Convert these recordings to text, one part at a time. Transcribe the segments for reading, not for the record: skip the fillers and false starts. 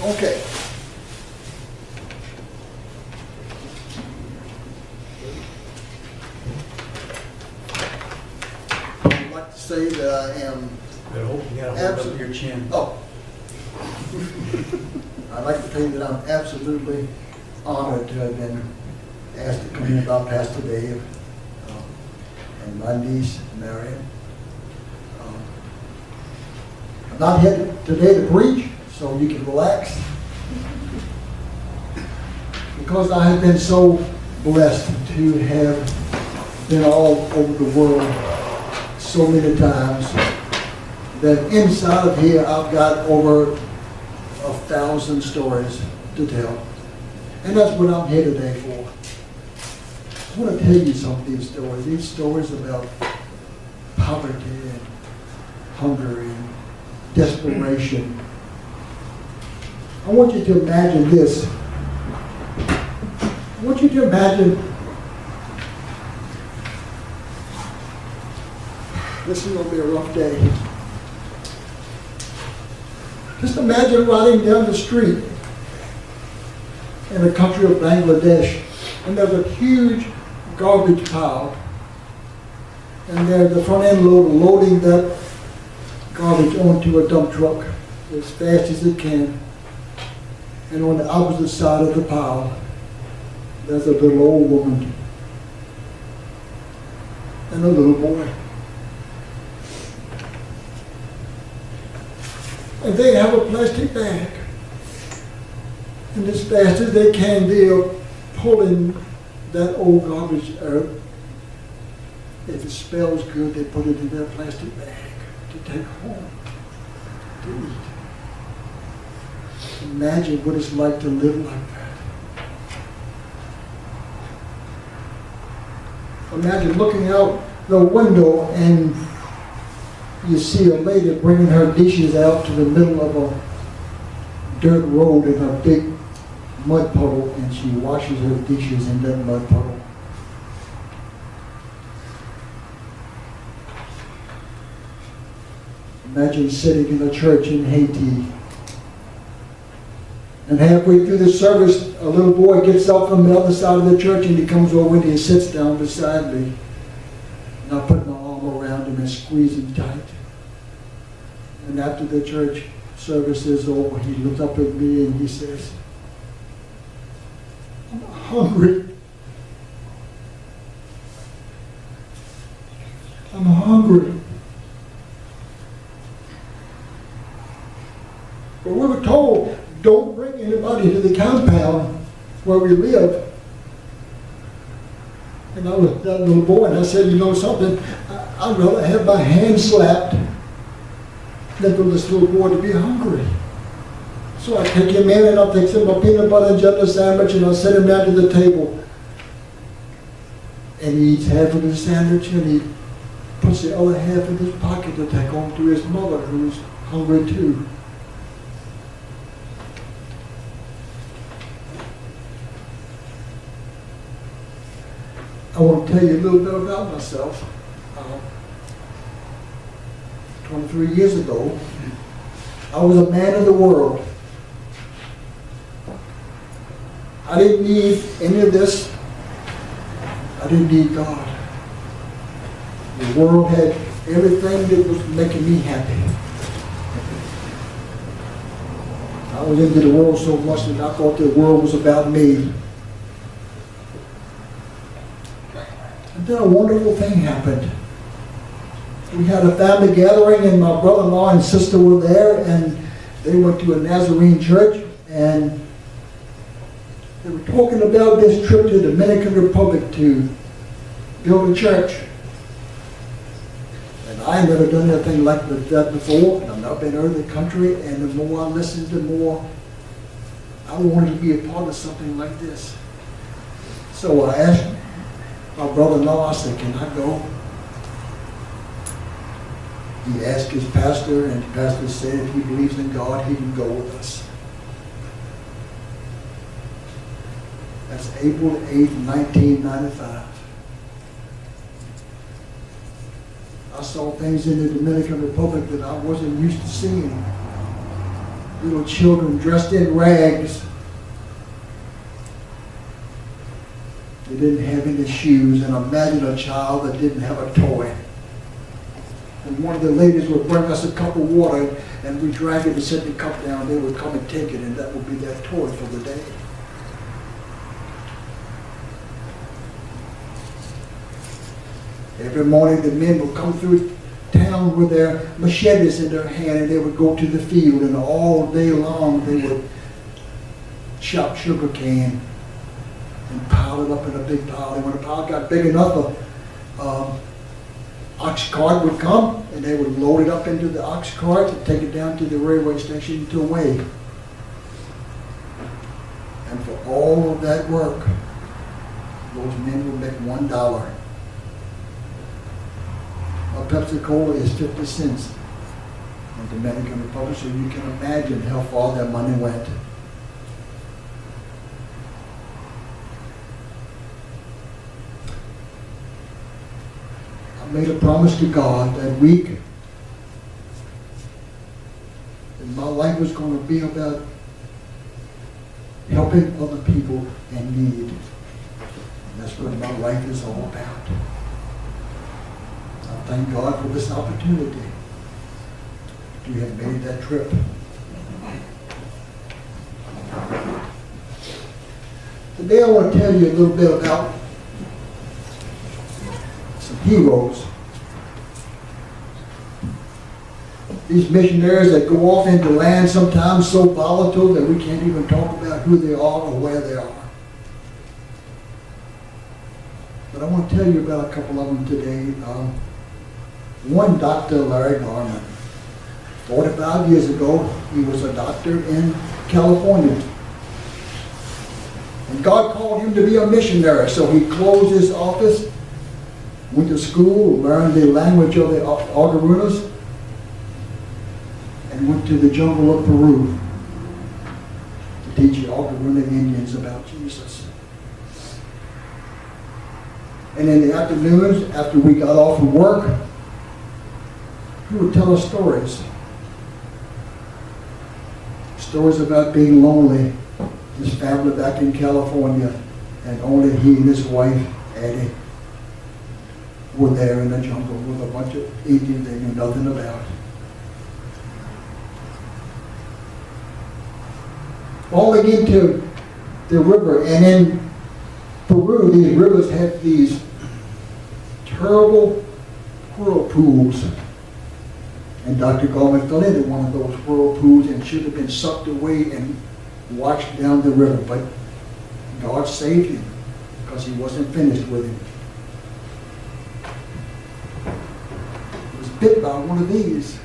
Okay. I'd like to say that I am I hope you gotta hold up your chin. Oh. I'd like to tell you that I'm absolutely honored to have been asked to come in about Pastor Dave and my niece, Marion. I'm not here today to preach, so you can relax. Because I have been so blessed to have been all over the world so many times that inside of here I've got over 1,000 stories to tell. And that's what I'm here today for. I want to tell you some of these stories about poverty and hunger and desperation. I want you to imagine this. I want you to imagine this is going to be a rough day. Just imagine riding down the street in the country of Bangladesh, and there's a huge garbage pile, and there's the front end loader loading that garbage onto a dump truck as fast as it can. And on the opposite side of the pile, there's a little old woman and a little boy. And they have a plastic bag. And as fast as they can, they are pulling that old garbage out. If it smells good, they put it in their plastic bag to take home to eat. Imagine what it's like to live like that. Imagine looking out the window and you see a lady bringing her dishes out to the middle of a dirt road in a big mud puddle, and she washes her dishes in that mud puddle. Imagine sitting in a church in Haiti, and halfway through the service, a little boy gets up from the other side of the church and he comes over and he sits down beside me. And I put my arm around him and squeeze him tight. And after the church service is over, he looks up at me and he says, "I'm hungry. I'm hungry." But we were told, don't bring anybody to the compound where we live. And I looked at that little boy and I said, you know something, I'd rather have my hand slapped than for this little boy to be hungry. So I take him in and I fix him a peanut butter and jelly sandwich and I set him down to the table. And he eats half of the sandwich and he puts the other half in his pocket to take home to his mother, who's hungry too. I want to tell you a little bit about myself. 23 years ago, I was a man of the world. I didn't need any of this. I didn't need God. The world had everything that was making me happy. I was into the world so much that I thought the world was about me. And then a wonderful thing happened. We had a family gathering and my brother-in-law and sister were there and they went to a Nazarene church and they were talking about this trip to the Dominican Republic to build a church. And I had never done anything like that before. And I've not been out of the country, and the more I listened, the more I wanted to be a part of something like this. So I asked my brother-in-law, I said, can I go? He asked his pastor, and the pastor said if he believes in God, he can go with us. That's April 8th, 1995. I saw things in the Dominican Republic that I wasn't used to seeing. little children dressed in rags. They didn't have any shoes, and imagine a child that didn't have a toy. And one of the ladies would bring us a cup of water, and we drag it and set the cup down. They would come and take it, and that would be their toy for the day. Every morning the men would come through town with their machetes in their hand, and they would go to the field, and all day long they would chop sugar cane and pile it up in a big pile. And when the pile got big enough, ox cart would come, and they would load it up into the ox cart and take it down to the railway station to weigh. And for all of that work, those men would make $1. A Pepsi Cola is 50 cents in the Dominican Republic, so you can imagine how far that money went. I made a promise to God that week that my life was going to be about helping other people in need. And that's what my life is all about. I thank God for this opportunity to have made that trip. Today I want to tell you a little bit about some heroes. These missionaries that go off into lands sometimes so volatile that we can't even talk about who they are or where they are. But I want to tell you about a couple of them today. One, Dr. Larry Garman. 45 years ago, he was a doctor in California. And God called him to be a missionary, so he closed his office, went to school, learned the language of the Algorunas, and went to the jungle of Peru to teach the Algoruna Indians about Jesus. And in the afternoons, after we got off from work, he would tell us stories. Stories about being lonely, his family back in California, and only he and his wife, Addie, were there in the jungle with a bunch of Indians they knew nothing about. Falling into the river, and in Peru, these rivers have these terrible whirlpools. And Dr. Gorman fell into one of those whirlpools and should have been sucked away and washed down the river. But God saved him because he wasn't finished with him. He was bit by one of these.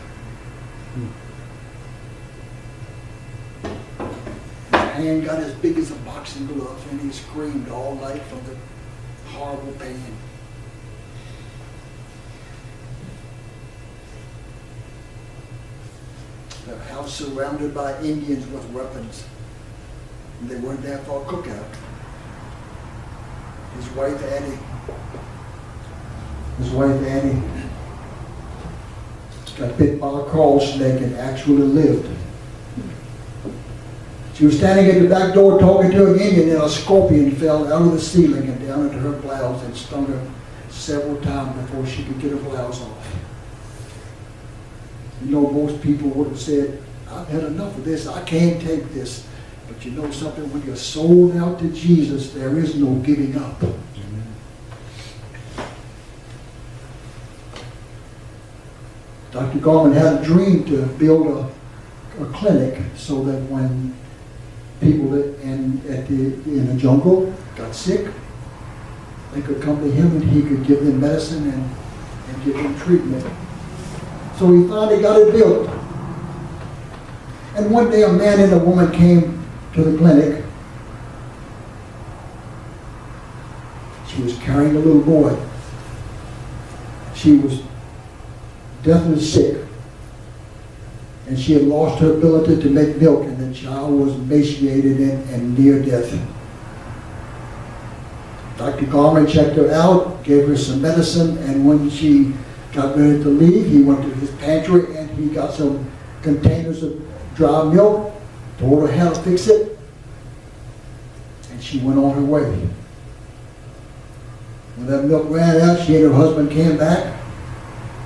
His hand got as big as a boxing glove, and he screamed all night from the horrible pain. The house surrounded by Indians with weapons. And they weren't there for a cookout. His wife Annie got bit by a crawl snake and actually lived. She was standing at the back door talking to an Indian, and a scorpion fell out of the ceiling and down into her blouse and stung her several times before she could get her blouse off. You know, most people would have said, I've had enough of this, I can't take this. But you know something, when you're sold out to Jesus, there is no giving up. Amen. Dr. Gorman had a dream to build a clinic so that when people in the jungle got sick, they could come to him and he could give them medicine and give them treatment. So he finally got it built. And one day a man and a woman came to the clinic. She was carrying a little boy. She was deathly sick. And she had lost her ability to make milk, and the child was emaciated and near death. Dr. Gorman checked her out, gave her some medicine, and when she got ready to leave, he went to his pantry and he got some containers of dry milk, told her how to fix it, and she went on her way. When that milk ran out, she and her husband came back,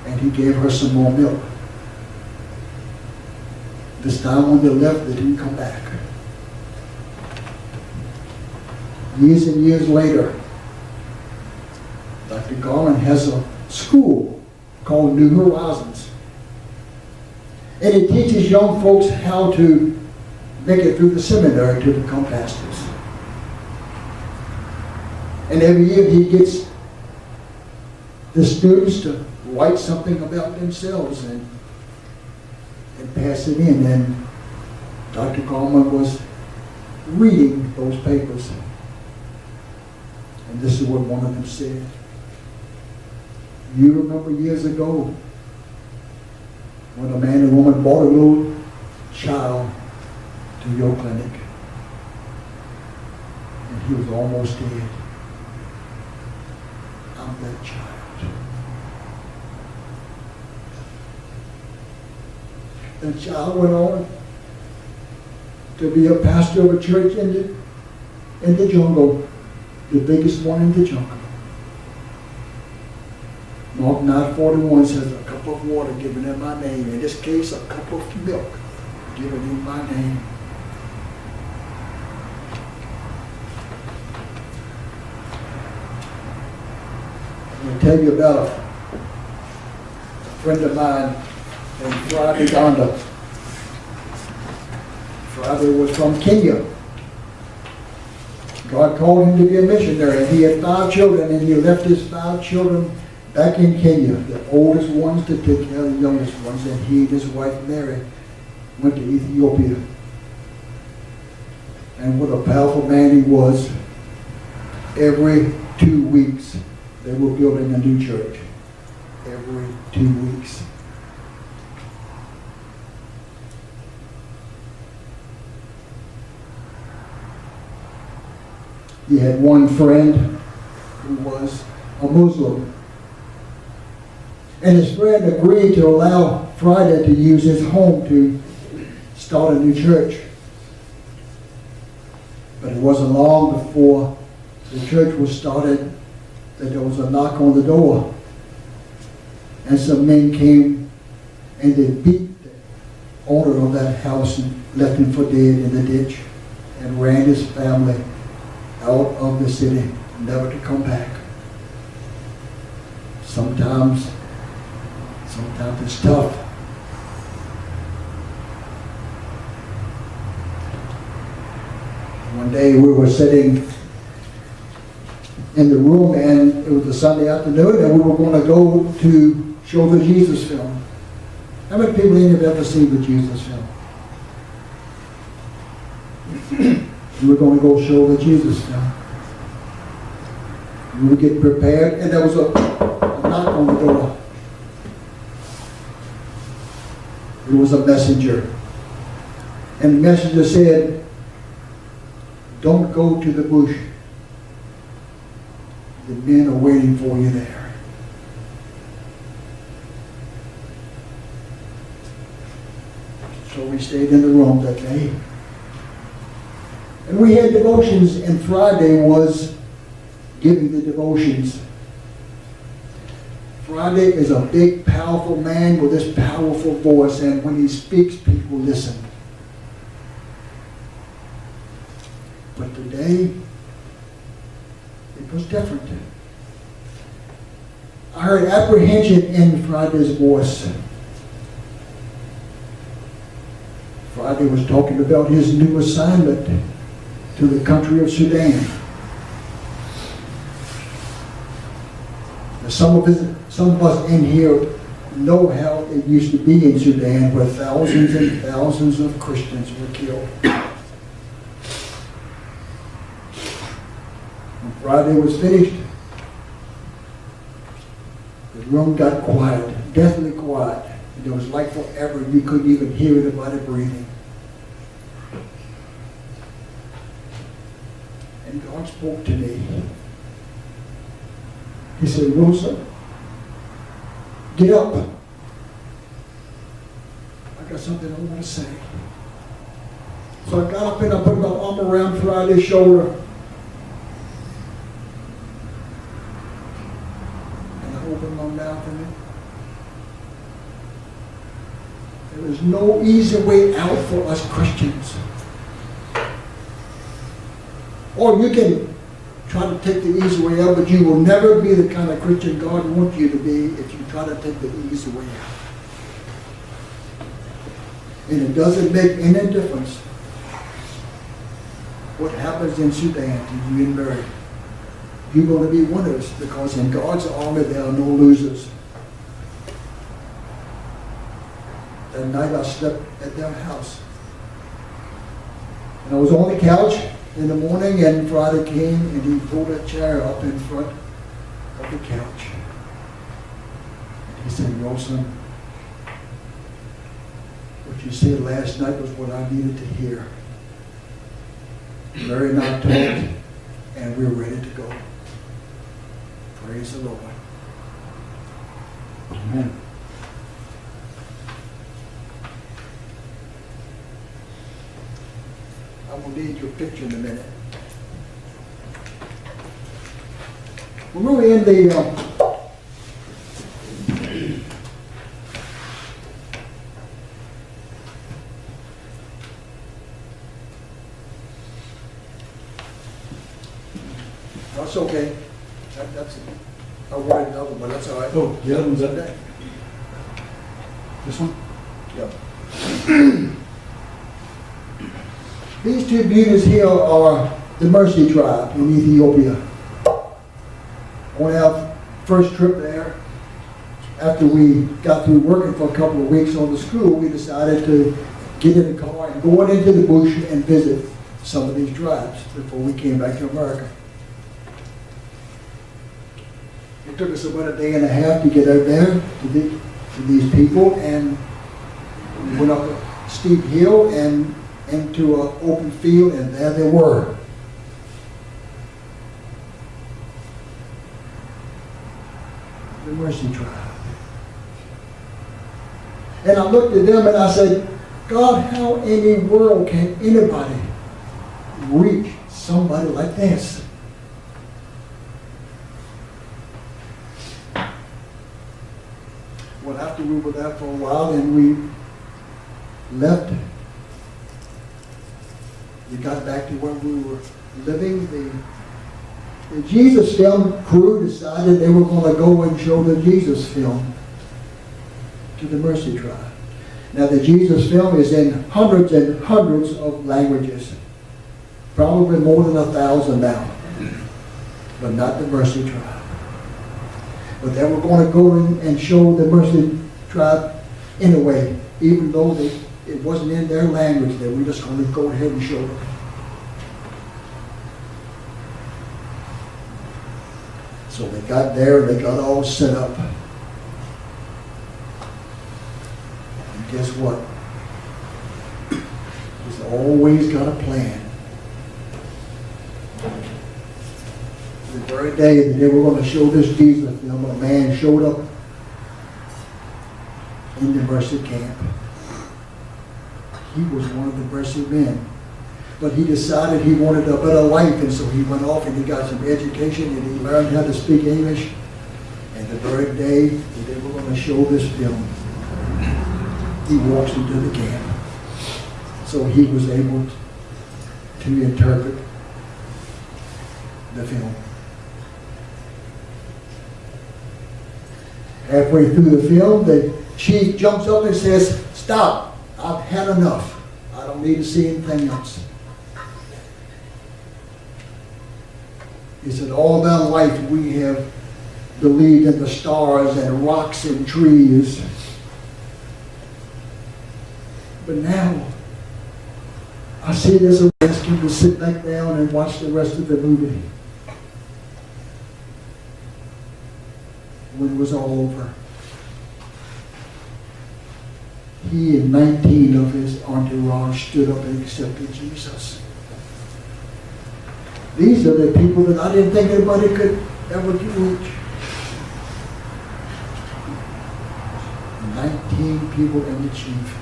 and he gave her some more milk. This time when they left, they didn't come back. Years and years later, Dr. Garland has a school called New Horizons. And it teaches young folks how to make it through the seminary to become pastors. And every year he gets the students to write something about themselves and pass it in. And Dr. Garland was reading those papers. And this is what one of them said. You remember years ago when a man and woman brought a little child to your clinic and he was almost dead. I'm that child. That child went on to be a pastor of a church in the jungle, the biggest one in the jungle. Mark 9:41 says, a cup of water given in my name. In this case, a cup of milk given in my name. I'm going to tell you about a friend of mine named Friday Donda. Friday was from Kenya. God called him to be a missionary. He had 5 children, and he left his 5 children back in Kenya, the oldest ones to take care of the youngest ones, and he and his wife Mary went to Ethiopia. And what a powerful man he was. Every 2 weeks they were building a new church. Every 2 weeks. He had one friend who was a Muslim. And his friend agreed to allow Friday to use his home to start a new church. But it wasn't long before the church was started that there was a knock on the door. And some men came and they beat the owner of that house and left him for dead in the ditch and ran his family out of the city, never to come back. Sometimes it's tough. One day we were sitting in the room, and it was a Sunday afternoon, and we were going to go to show the Jesus film. How many people in here have ever seen the Jesus film? We were going to go show the Jesus film. We were getting prepared, and there was a knock on the door. It was a messenger. And the messenger said, don't go to the bush. The men are waiting for you there. So we stayed in the room that day. And we had devotions, and Friday was giving the devotions. Friday is a big, powerful man with this powerful voice, and when he speaks, people listen. But today, it was different. I heard apprehension in Friday's voice. Friday was talking about his new assignment to the country of Sudan. Now, some of us in here know how it used to be in Sudan, where thousands and thousands of Christians were killed. When Friday was finished, the room got quiet, deathly quiet. And it was like forever. You couldn't even hear anybody breathing. And God spoke to me. He said, Willson, get up. I got something I want to say. So So I got up and I put my arm around Friday's shoulder. And I opened my mouth in it. There is no easy way out for us Christians. Or you can try to take the easy way out, but you will never be the kind of Christian God wants you to be if you try to take the easy way out. And it doesn't make any difference what happens in Sudan to you and Mary. You're going to be winners, because in God's army there are no losers. That night I slept at their house. And I was on the couch in the morning, and Friday came and he pulled a chair up in front of the couch. He said, Wilson, what you said last night was what I needed to hear. Mary and I talked, and we're ready to go. Praise the Lord. Amen. I will need your picture in a minute. We're really in the that's okay. That's I wanted another one. That's all right. Oh, the other one's up there. This one? Yep. These two beauties here are the Mercy tribe in Ethiopia. On our first trip there, after we got through working for a couple of weeks on the school, we decided to get in the car and go into the bush and visit some of these tribes before we came back to America. It took us about a day and a half to get out there to these people, and we went up a steep hill and into an open field, and there they were. The Mercy tribe. And I looked at them and I said, God, how in the world can anybody reach somebody like this? Well, after we were there for a while and we left, we got back to where we were living. The Jesus film crew decided they were going to go and show the Jesus film to the Mercy tribe. Now, the Jesus film is in hundreds and hundreds of languages, probably more than 1,000 now, but not the Mercy tribe. But they were going to go and show the Mercy tribe in a way, even though it wasn't in their language. They were just going to go ahead and show it. So they got there, they got all set up. And guess what? He's always got a plan. The very day that they were going to show this Jesus film, a man showed up in the Mercy camp. He was one of the Mercy men. But he decided he wanted a better life, and so he went off and he got some education and he learned how to speak English. And the very day that they were going to show this film, he walks into the camp. So he was able to interpret the film. Halfway through the film, the chief jumps up and says, "Stop, I've had enough. I don't need to see anything else." He said, all our life we have believed in the stars and rocks and trees. But now, I see there's a rescue to sit back down and watch the rest of the movie. When it was all over, he and 19 of his entourage stood up and accepted Jesus. These are the people that I didn't think anybody could ever reach. 19 people and the chief.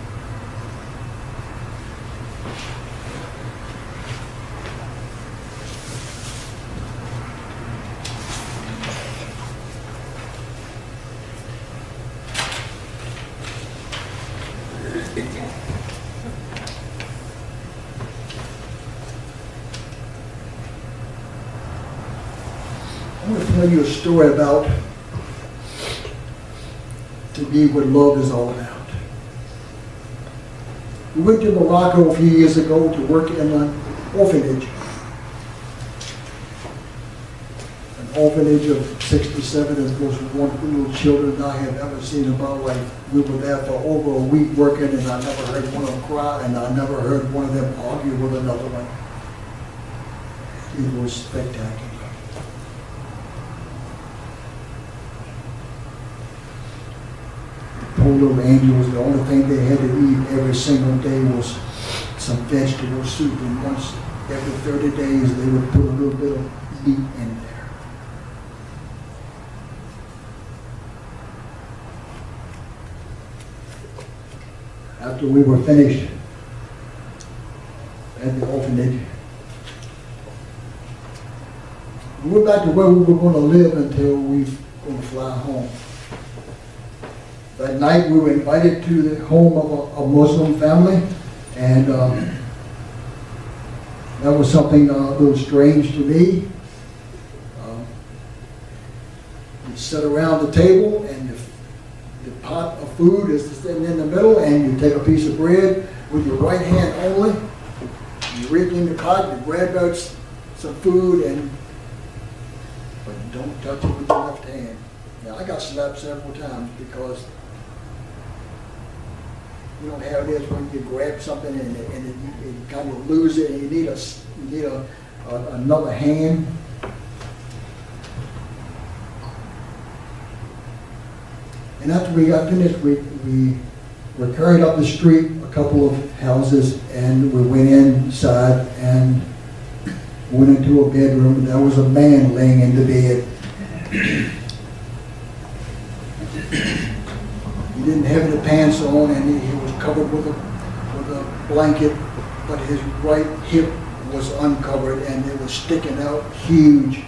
want to tell you a story about, to me, what love is all about. We went to Morocco a few years ago to work in an orphanage. An orphanage of 67 of the most wonderful little children I have ever seen in my life. We were there for over a week working, and I never heard one of them cry, and I never heard one of them argue with another one. It was spectacular. The poor little angels, the only thing they had to eat every single day was some vegetable soup, and once every 30 days they would put a little bit of meat in there. After we were finished at the orphanage, we went back to where we were going to live until we were going to fly home. That night we were invited to the home of a Muslim family, and that was something a little strange to me. You sit around the table, and the pot of food is sitting in the middle, and you take a piece of bread with your right hand only. You reach in the pot, you grab out some food, but don't touch it with your left hand. Now, I got slapped several times because you know how it is when you grab something and you kind of lose it, and you need another hand. And after we got finished, we were carried up the street a couple of houses, and we went inside and went into a bedroom, and there was a man laying in the bed. He didn't have any pants on, and he was covered with a blanket, but his right hip was uncovered, and it was sticking out huge.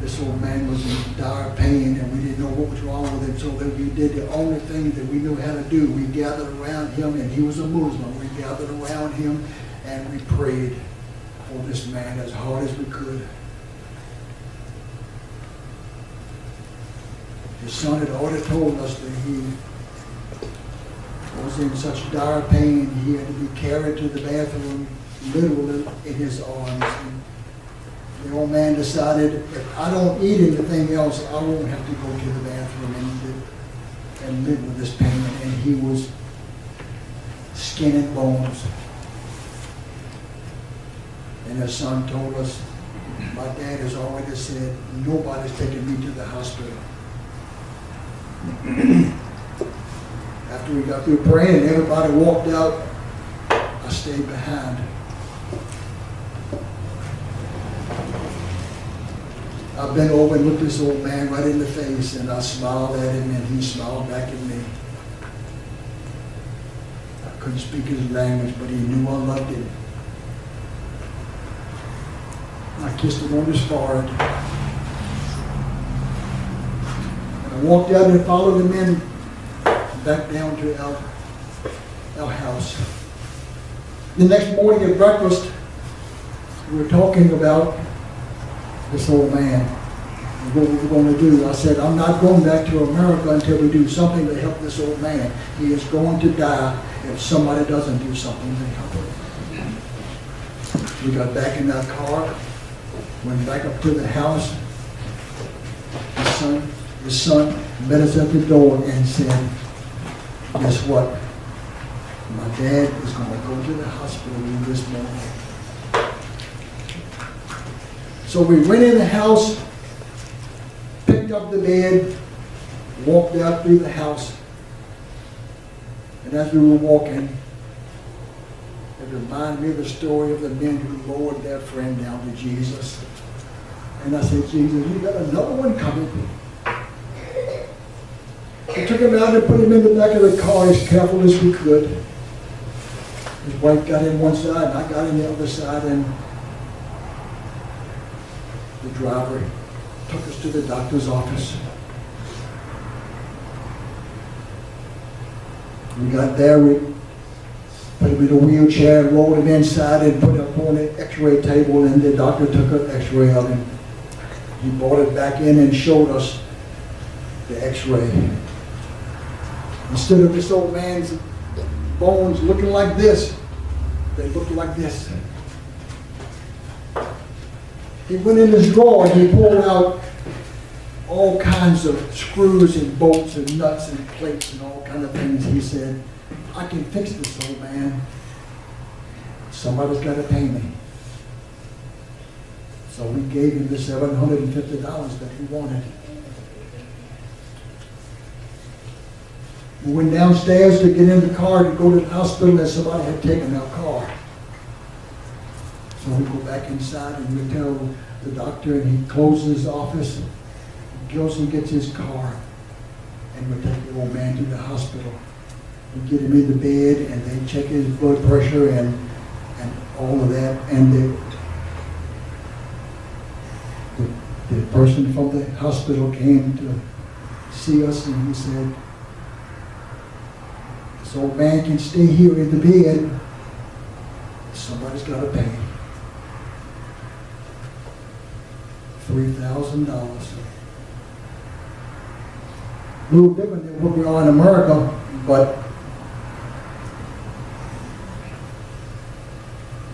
This old man was in dire pain, and we didn't know what was wrong with him, so that we did the only thing that we knew how to do. We gathered around him, and he was a Muslim. We gathered around him, and we prayed for this man as hard as we could. His son had already told us that he was in such dire pain, he had to be carried to the bathroom, literally in his arms. And the old man decided, if I don't eat anything else, I won't have to go to the bathroom and live with this pain. And he was skin and bones. And his son told us, my dad has already said, nobody's taking me to the hospital. After we got through praying and everybody walked out, I stayed behind. I bent over and looked this old man right in the face, and I smiled at him, and he smiled back at me. I couldn't speak his language, but he knew I loved him. I kissed him on his forehead. And I walked out and followed him in back down to our house. The next morning at breakfast, we were talking about this old man and what we were going to do. I said, I'm not going back to America until we do something to help this old man. He is going to die if somebody doesn't do something to help him. We got back in our car, went back up to the house. His son met us at the door and said, guess what? My dad is going to go to the hospital this morning. So we went in the house, picked up the bed, walked out through the house. And as we were walking, it reminded me of the story of the men who lowered their friend down to Jesus. And I said, Jesus, you got another one coming. We took him out and put him in the back of the car as careful as we could. His wife got in one side, and I got in the other side, and the driver took us to the doctor's office. We got there, we put him in a wheelchair, and rolled him inside and put him on an x-ray table, and the doctor took an x-ray of him. He brought it back in and showed us the x-ray. Instead of this old man's bones looking like this, they looked like this. He went in his drawer and he pulled out all kinds of screws and bolts and nuts and plates and all kind of things. He said, I can fix this, old man. Somebody's got to pay me. So we gave him the $750 that he wanted. We went downstairs to get in the car to go to the hospital, and somebody had taken our car. So we go back inside and we tell the doctor, and he closes his office. He goes and gets his car, and we take the old man to the hospital. We get him in the bed, and they check his blood pressure and all of that. And the person from the hospital came to see us, and he said, this old man can stay here in the bed. Somebody's got to pay. $3,000. A little different than what we are in America, but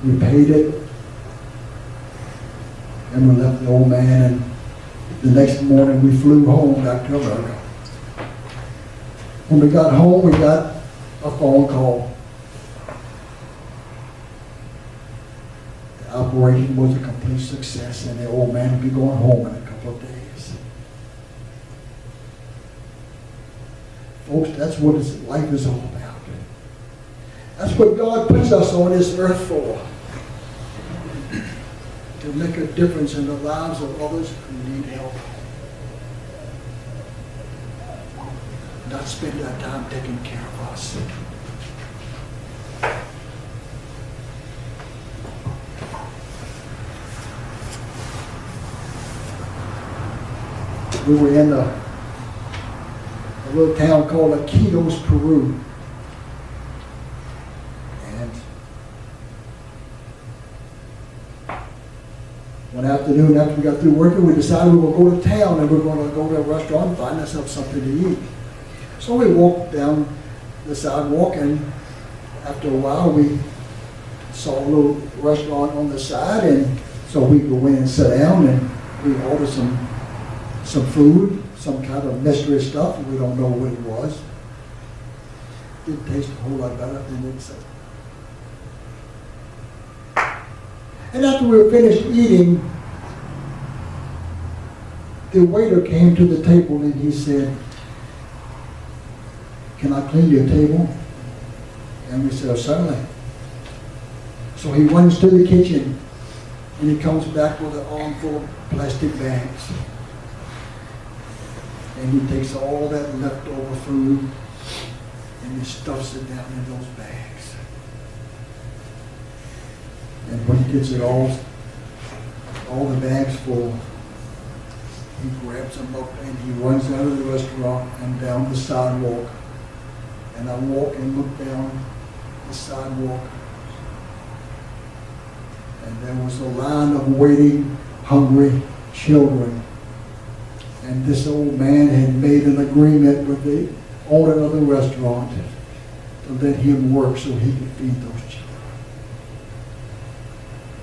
we paid it, and we left the old man, and the next morning we flew home back to America. When we got home, we got a phone call. The operation was a complete success, and the old man would be going home in a couple of days. Folks, that's what life is all about. That's what God puts us on this earth for. To make a difference in the lives of others who need help. Not spend our time taking care of us. We were in a little town called Iquitos, Peru. And one afternoon after we got through working, we decided we were going to go to town and we were going to go to a restaurant and find ourselves something to eat. So we walked down the sidewalk, and after a while we saw a little restaurant on the side, and so we go in and sit down, and we ordered some food, some kind of mystery stuff. We don't know what it was. Didn't taste a whole lot better than it said. And after we were finished eating, the waiter came to the table and he said, can I clean your table? And we said, certainly. So he runs to the kitchen and he comes back with an armful of plastic bags. And he takes all that leftover food and he stuffs it down in those bags. And when he gets it all the bags full, he grabs them up and he runs out of the restaurant and down the sidewalk. And I walk and look down the sidewalk, and there was a line of waiting, hungry children. And this old man had made an agreement with the owner of the restaurant to let him work so he could feed those children.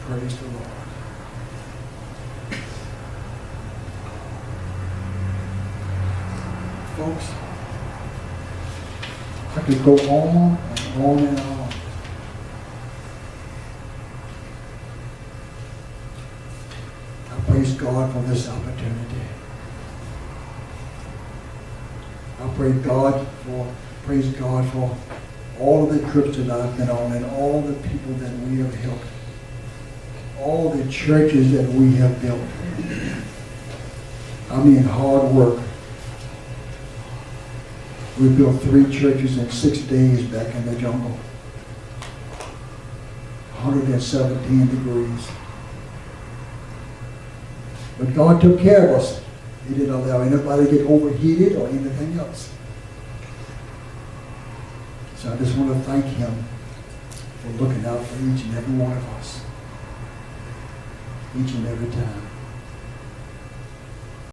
Praise the Lord. Folks, I could go on and on and on. I praise God for this opportunity. I praise God for all of the trips that I've been on and all the people that we have helped, all the churches that we have built. I mean, hard work. We built 3 churches in 6 days back in the jungle. 117 degrees. But God took care of us. He didn't allow anybody to get overheated or anything else. So I just want to thank Him for looking out for each and every one of us. Each and every time.